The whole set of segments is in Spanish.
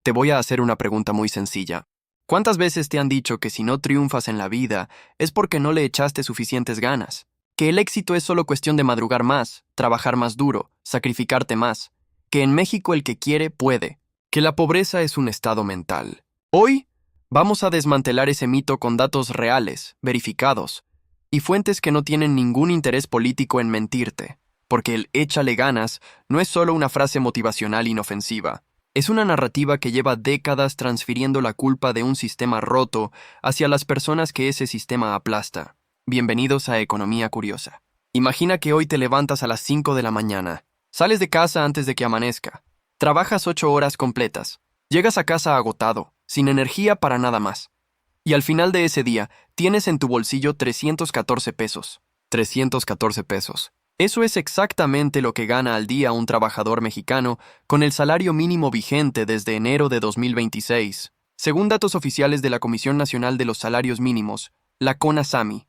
Te voy a hacer una pregunta muy sencilla. ¿Cuántas veces te han dicho que si no triunfas en la vida es porque no le echaste suficientes ganas? Que el éxito es solo cuestión de madrugar más, trabajar más duro, sacrificarte más. Que en México el que quiere, puede. Que la pobreza es un estado mental. Hoy vamos a desmantelar ese mito con datos reales, verificados, y fuentes que no tienen ningún interés político en mentirte. Porque el échale ganas no es solo una frase motivacional inofensiva. Es una narrativa que lleva décadas transfiriendo la culpa de un sistema roto hacia las personas que ese sistema aplasta. Bienvenidos a Economía Curiosa. Imagina que hoy te levantas a las 5 de la mañana, sales de casa antes de que amanezca, trabajas 8 horas completas, llegas a casa agotado, sin energía para nada más. Y al final de ese día, tienes en tu bolsillo 314 pesos. 314 pesos. Eso es exactamente lo que gana al día un trabajador mexicano con el salario mínimo vigente desde enero de 2026, según datos oficiales de la Comisión Nacional de los Salarios Mínimos, la CONASAMI.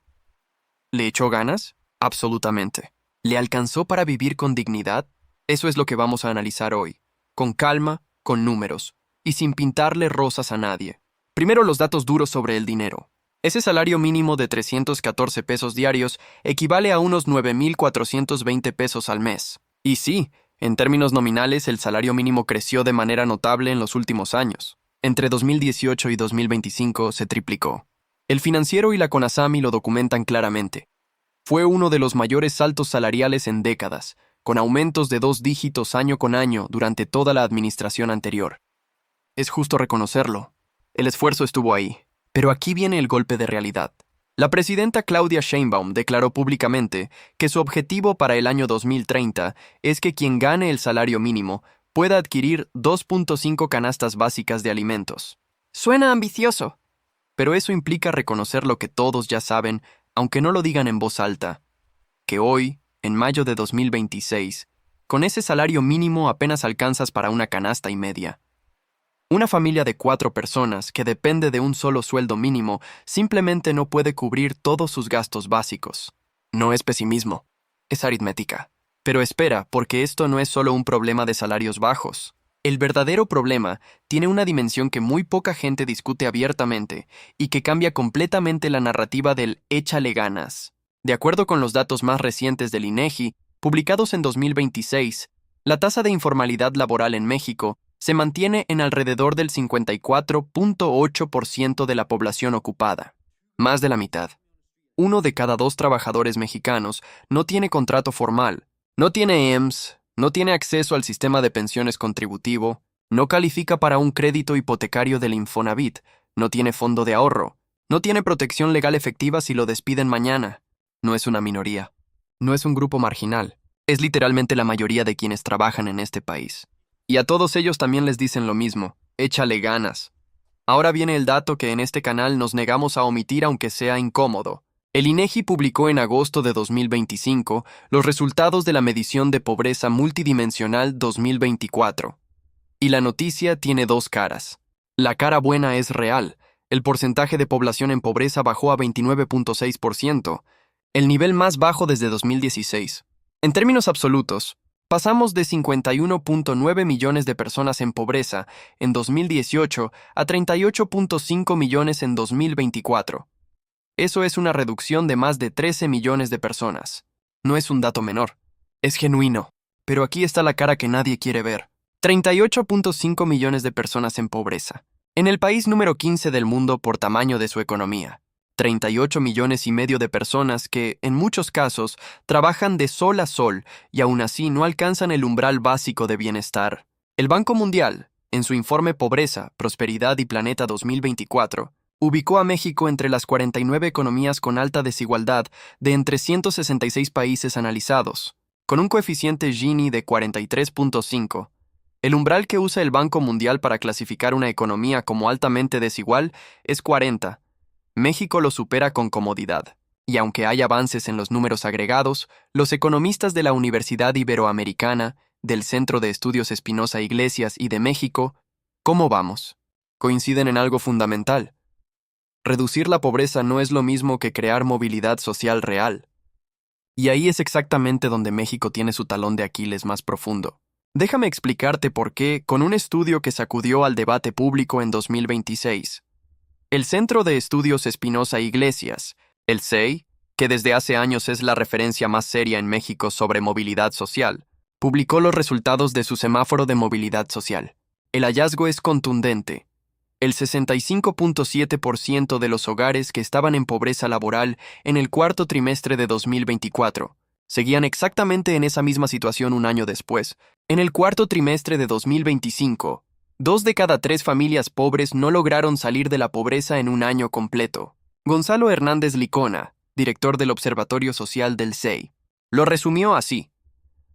¿Le echó ganas? Absolutamente. ¿Le alcanzó para vivir con dignidad? Eso es lo que vamos a analizar hoy, con calma, con números, y sin pintarle rosas a nadie. Primero los datos duros sobre el dinero. Ese salario mínimo de 314 pesos diarios equivale a unos 9,420 pesos al mes. Y sí, en términos nominales el salario mínimo creció de manera notable en los últimos años. Entre 2018 y 2025 se triplicó. El Financiero y la CONASAMI lo documentan claramente. Fue uno de los mayores saltos salariales en décadas, con aumentos de 2 dígitos año con año durante toda la administración anterior. Es justo reconocerlo. El esfuerzo estuvo ahí. Pero aquí viene el golpe de realidad. La presidenta Claudia Sheinbaum declaró públicamente que su objetivo para el año 2030 es que quien gane el salario mínimo pueda adquirir 2.5 canastas básicas de alimentos. Suena ambicioso, pero eso implica reconocer lo que todos ya saben, aunque no lo digan en voz alta, que hoy, en mayo de 2026, con ese salario mínimo apenas alcanzas para una canasta y media. Una familia de 4 personas que depende de un solo sueldo mínimo simplemente no puede cubrir todos sus gastos básicos. No es pesimismo, es aritmética. Pero espera, porque esto no es solo un problema de salarios bajos. El verdadero problema tiene una dimensión que muy poca gente discute abiertamente y que cambia completamente la narrativa del échale ganas. De acuerdo con los datos más recientes del INEGI, publicados en 2026, la tasa de informalidad laboral en México se mantiene en alrededor del 54.8% de la población ocupada, más de la mitad. 1 de cada 2 trabajadores mexicanos no tiene contrato formal, no tiene EMSS, no tiene acceso al sistema de pensiones contributivo, no califica para un crédito hipotecario del Infonavit, no tiene fondo de ahorro, no tiene protección legal efectiva si lo despiden mañana. No es una minoría, no es un grupo marginal, es literalmente la mayoría de quienes trabajan en este país. Y a todos ellos también les dicen lo mismo, échale ganas. Ahora viene el dato que en este canal nos negamos a omitir aunque sea incómodo. El INEGI publicó en agosto de 2025 los resultados de la medición de pobreza multidimensional 2024. Y la noticia tiene 2 caras. La cara buena es real. El porcentaje de población en pobreza bajó a 29.6%, el nivel más bajo desde 2016. En términos absolutos, pasamos de 51.9 millones de personas en pobreza en 2018 a 38.5 millones en 2024. Eso es una reducción de más de 13 millones de personas. No es un dato menor. Es genuino. Pero aquí está la cara que nadie quiere ver. 38.5 millones de personas en pobreza. En el país número 15 del mundo por tamaño de su economía. 38 millones y medio de personas que, en muchos casos, trabajan de sol a sol y aún así no alcanzan el umbral básico de bienestar. El Banco Mundial, en su informe Pobreza, Prosperidad y Planeta 2024, ubicó a México entre las 49 economías con alta desigualdad de entre 166 países analizados, con un coeficiente Gini de 43.5. El umbral que usa el Banco Mundial para clasificar una economía como altamente desigual es 40. México lo supera con comodidad, y aunque hay avances en los números agregados, los economistas de la Universidad Iberoamericana, del Centro de Estudios Espinosa Iglesias y de México, ¿cómo vamos? Coinciden en algo fundamental. Reducir la pobreza no es lo mismo que crear movilidad social real. Y ahí es exactamente donde México tiene su talón de Aquiles más profundo. Déjame explicarte por qué con un estudio que sacudió al debate público en 2026. El Centro de Estudios Espinosa Iglesias, el CEI, que desde hace años es la referencia más seria en México sobre movilidad social, publicó los resultados de su semáforo de movilidad social. El hallazgo es contundente. El 65.7% de los hogares que estaban en pobreza laboral en el cuarto trimestre de 2024 seguían exactamente en esa misma situación un año después. En el cuarto trimestre de 2025, 2 de cada 3 familias pobres no lograron salir de la pobreza en un año completo. Gonzalo Hernández Licona, director del Observatorio Social del CEI, lo resumió así.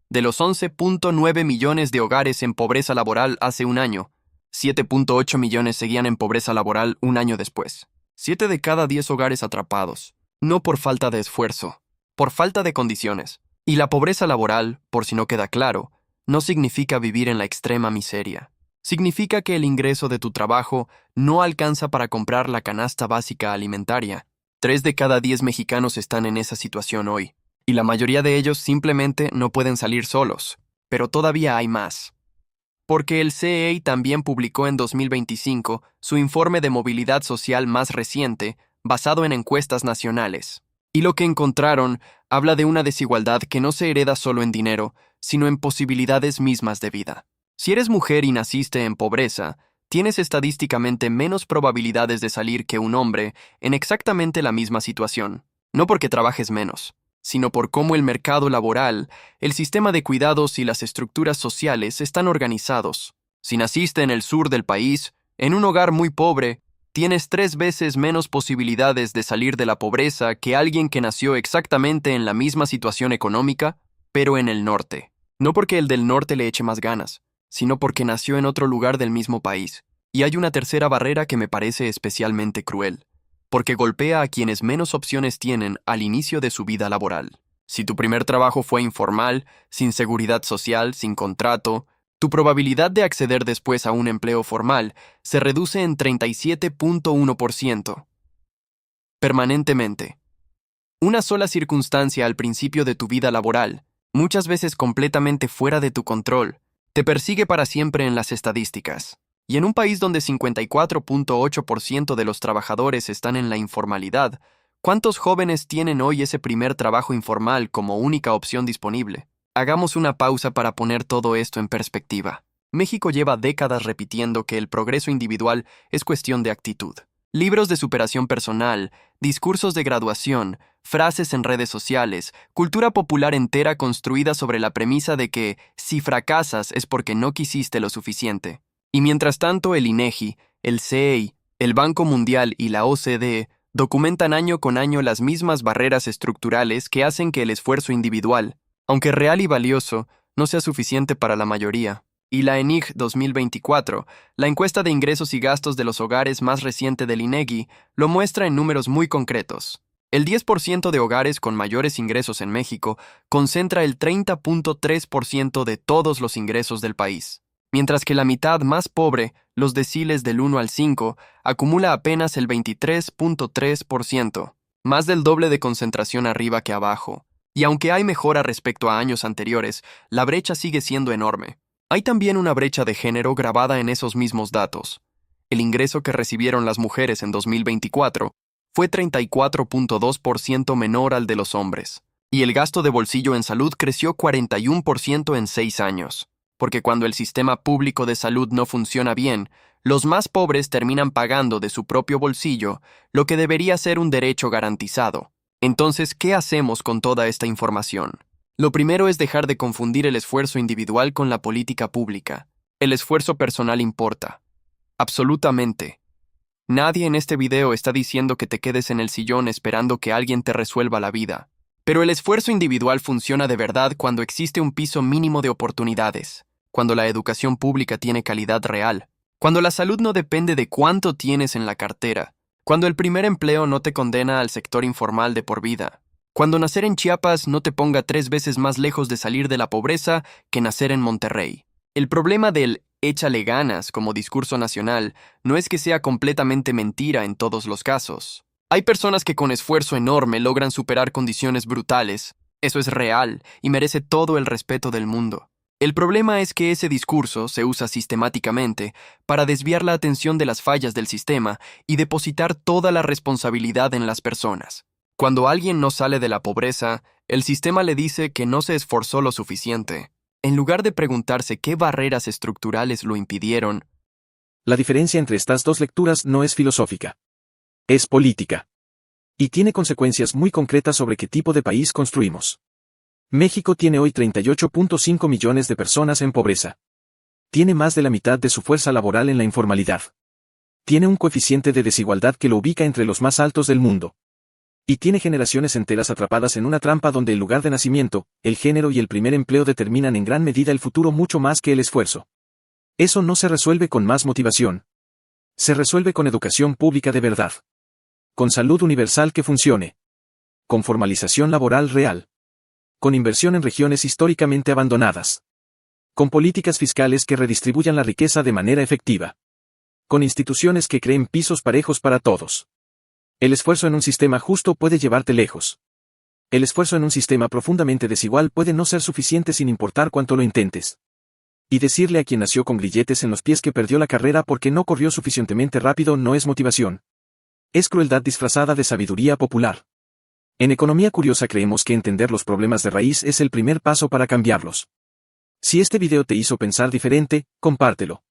De los 11.9 millones de hogares en pobreza laboral hace un año, 7.8 millones seguían en pobreza laboral un año después. 7 de cada 10 hogares atrapados, no por falta de esfuerzo, por falta de condiciones. Y la pobreza laboral, por si no queda claro, no significa vivir en la extrema miseria. Significa que el ingreso de tu trabajo no alcanza para comprar la canasta básica alimentaria. 3 de cada 10 mexicanos están en esa situación hoy, y la mayoría de ellos simplemente no pueden salir solos. Pero todavía hay más. Porque el CEI también publicó en 2025 su informe de movilidad social más reciente, basado en encuestas nacionales. Y lo que encontraron habla de una desigualdad que no se hereda solo en dinero, sino en posibilidades mismas de vida. Si eres mujer y naciste en pobreza, tienes estadísticamente menos probabilidades de salir que un hombre en exactamente la misma situación. No porque trabajes menos, sino por cómo el mercado laboral, el sistema de cuidados y las estructuras sociales están organizados. Si naciste en el sur del país, en un hogar muy pobre, tienes 3 veces menos posibilidades de salir de la pobreza que alguien que nació exactamente en la misma situación económica, pero en el norte. No porque el del norte le eche más ganas, sino porque nació en otro lugar del mismo país. Y hay una tercera barrera que me parece especialmente cruel, porque golpea a quienes menos opciones tienen al inicio de su vida laboral. Si tu primer trabajo fue informal, sin seguridad social, sin contrato, tu probabilidad de acceder después a un empleo formal se reduce en 37.1%. Permanentemente. Una sola circunstancia al principio de tu vida laboral, muchas veces completamente fuera de tu control, te persigue para siempre en las estadísticas. Y en un país donde 54.8% de los trabajadores están en la informalidad, ¿cuántos jóvenes tienen hoy ese primer trabajo informal como única opción disponible? Hagamos una pausa para poner todo esto en perspectiva. México lleva décadas repitiendo que el progreso individual es cuestión de actitud. Libros de superación personal, discursos de graduación, frases en redes sociales, cultura popular entera construida sobre la premisa de que si fracasas es porque no quisiste lo suficiente. Y mientras tanto el INEGI, el CEI, el Banco Mundial y la OCDE documentan año con año las mismas barreras estructurales que hacen que el esfuerzo individual, aunque real y valioso, no sea suficiente para la mayoría. Y la ENIG 2024, la encuesta de ingresos y gastos de los hogares más reciente del INEGI, lo muestra en números muy concretos. El 10% de hogares con mayores ingresos en México concentra el 30.3% de todos los ingresos del país, mientras que la mitad más pobre, los deciles del 1 al 5, acumula apenas el 23.3%, más del doble de concentración arriba que abajo. Y aunque hay mejora respecto a años anteriores, la brecha sigue siendo enorme. Hay también una brecha de género grabada en esos mismos datos. El ingreso que recibieron las mujeres en 2024 fue 34.2% menor al de los hombres, y el gasto de bolsillo en salud creció 41% en 6 años, porque cuando el sistema público de salud no funciona bien, los más pobres terminan pagando de su propio bolsillo lo que debería ser un derecho garantizado. Entonces, ¿qué hacemos con toda esta información? Lo primero es dejar de confundir el esfuerzo individual con la política pública. El esfuerzo personal importa. Absolutamente. Nadie en este video está diciendo que te quedes en el sillón esperando que alguien te resuelva la vida. Pero el esfuerzo individual funciona de verdad cuando existe un piso mínimo de oportunidades, cuando la educación pública tiene calidad real, cuando la salud no depende de cuánto tienes en la cartera, cuando el primer empleo no te condena al sector informal de por vida, cuando nacer en Chiapas no te ponga 3 veces más lejos de salir de la pobreza que nacer en Monterrey. El problema del échale ganas como discurso nacional no es que sea completamente mentira en todos los casos. Hay personas que con esfuerzo enorme logran superar condiciones brutales. Eso es real y merece todo el respeto del mundo. El problema es que ese discurso se usa sistemáticamente para desviar la atención de las fallas del sistema y depositar toda la responsabilidad en las personas. Cuando alguien no sale de la pobreza, el sistema le dice que no se esforzó lo suficiente. En lugar de preguntarse qué barreras estructurales lo impidieron. La diferencia entre estas dos lecturas no es filosófica. Es política. Y tiene consecuencias muy concretas sobre qué tipo de país construimos. México tiene hoy 38.5 millones de personas en pobreza. Tiene más de la mitad de su fuerza laboral en la informalidad. Tiene un coeficiente de desigualdad que lo ubica entre los más altos del mundo. Y tiene generaciones enteras atrapadas en una trampa donde el lugar de nacimiento, el género y el primer empleo determinan en gran medida el futuro mucho más que el esfuerzo. Eso no se resuelve con más motivación. Se resuelve con educación pública de verdad. Con salud universal que funcione. Con formalización laboral real. Con inversión en regiones históricamente abandonadas. Con políticas fiscales que redistribuyan la riqueza de manera efectiva. Con instituciones que creen pisos parejos para todos. El esfuerzo en un sistema justo puede llevarte lejos. El esfuerzo en un sistema profundamente desigual puede no ser suficiente sin importar cuánto lo intentes. Y decirle a quien nació con grilletes en los pies que perdió la carrera porque no corrió suficientemente rápido no es motivación. Es crueldad disfrazada de sabiduría popular. En Economía Curiosa creemos que entender los problemas de raíz es el primer paso para cambiarlos. Si este video te hizo pensar diferente, compártelo.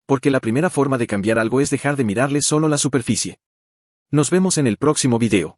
Porque la primera forma de cambiar algo es dejar de mirarle solo la superficie. Nos vemos en el próximo video.